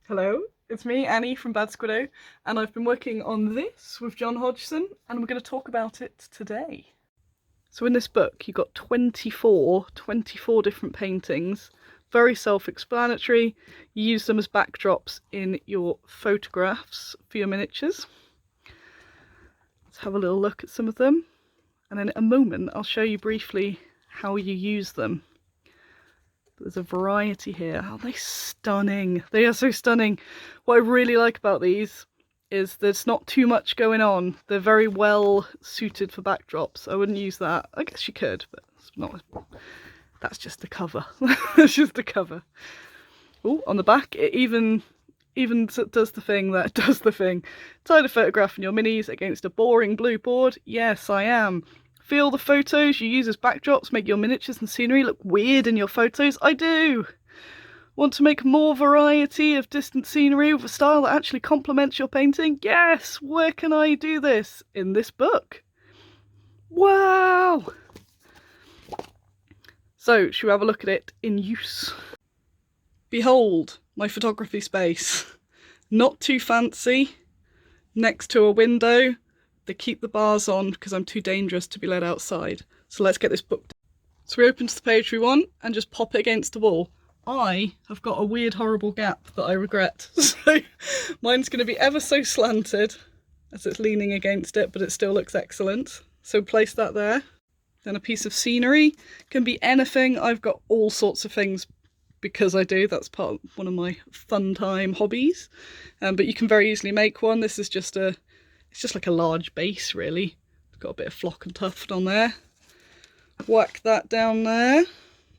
Hello, it's me, Annie from Bad Squiddo, and I've been working on this with Jon Hodgson, and we're going to talk about it today. So in this book, you've got 24 different paintings, very self-explanatory. You use them as backdrops in your photographs for your miniatures. Let's have a little look at some of them, and then in a moment I'll show you briefly how you use them. There's a variety here. Aren't they stunning? They are so stunning. What I really like about these is there's not too much going on. They're very well suited for backdrops. I wouldn't use that. I guess you could, but it's not. That's just the cover. That's just the cover. Oh, on the back, it even does the thing that does the thing. Tied a photograph in your minis against a boring blue board. Yes, I am. Feel the photos you use as backdrops make your miniatures and scenery look weird in your photos? I do! Want to make more variety of distant scenery with a style that actually complements your painting? Yes! Where can I do this? In this book. Wow! So, should we have a look at it in use? Behold, my photography space. Not too fancy. Next to a window. They keep the bars on because I'm too dangerous to be let outside. So let's get this book. So we open to the page we want and just pop it against the wall. I have got a weird, horrible gap that I regret. So mine's going to be ever so slanted as it's leaning against it, but it still looks excellent. So place that there. Then a piece of scenery. Can be anything. I've got all sorts of things because I do. That's one of my fun time hobbies. But you can very easily make one. This is just it's just like a large base, really. It's got a bit of flock and tuft on there. Whack that down there.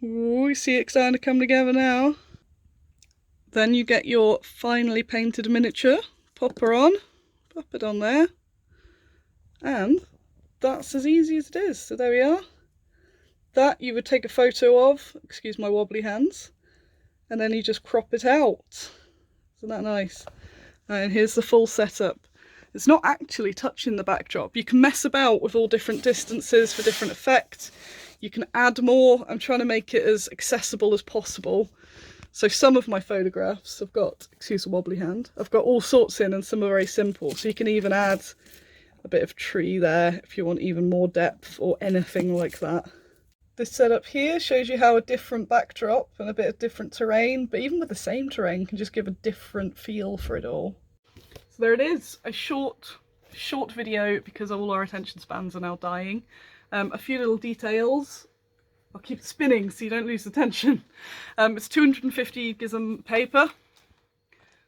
Ooh, you see it starting to come together now. Then you get your finely painted miniature. Pop her on. Pop it on there. And that's as easy as it is. So there we are. That you would take a photo of. Excuse my wobbly hands. And then you just crop it out. Isn't that nice? And here's the full setup. It's not actually touching the backdrop. You can mess about with all different distances for different effects. You can add more. I'm trying to make it as accessible as possible. So some of my photographs I've got, excuse the wobbly hand, I've got all sorts in and some are very simple. So you can even add a bit of tree there if you want even more depth or anything like that. This setup here shows you how a different backdrop and a bit of different terrain, but even with the same terrain, can just give a different feel for it all. So there it is, a short video because all our attention spans are now dying. A few little details. I'll keep it spinning so you don't lose attention. It's 250 gizm paper.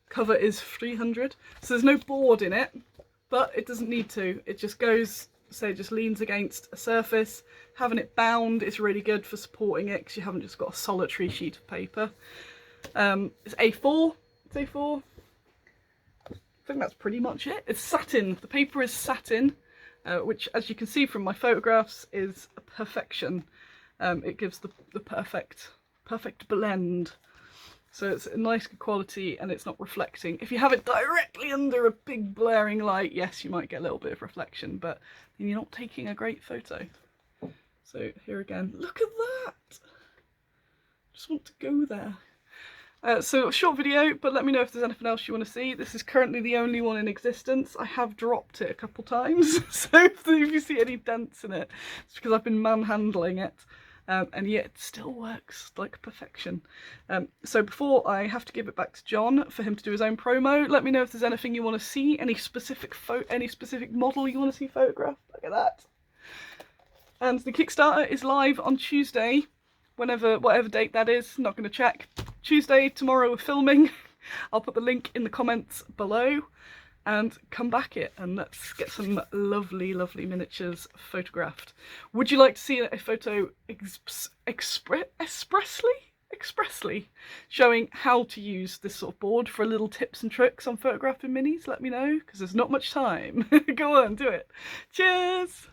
Cover is 300. So there's no board in it, but it doesn't need to. It just goes, say, just leans against a surface. Having it bound is really good for supporting it because you haven't just got a solitary sheet of paper. It's A4. It's A4. I think that's pretty much it. It's satin. The paper is satin, which, as you can see from my photographs, is a perfection. It gives the perfect blend. So it's a nice good quality and it's not reflecting. If you have it directly under a big blaring light, yes, you might get a little bit of reflection, but then you're not taking a great photo. So here again, look at that! Just want to go there. So a short video, but let me know if there's anything else you want to see. This is currently the only one in existence. I have dropped it a couple times, so if you see any dents in it, it's because I've been manhandling it. And yet it still works like perfection. So before I have to give it back to Jon for him to do his own promo, let me know if there's anything you want to see, any specific model you want to see photographed. Look at that. And the Kickstarter is live on Tuesday, whatever date that is, not going to check. Tuesday, tomorrow we're filming. I'll put the link in the comments below and come back it and let's get some lovely miniatures photographed. Would you like to see a photo expressly showing how to use this sort of board for little tips and tricks on photographing minis? Let me know because there's not much time. Go on, do it. Cheers!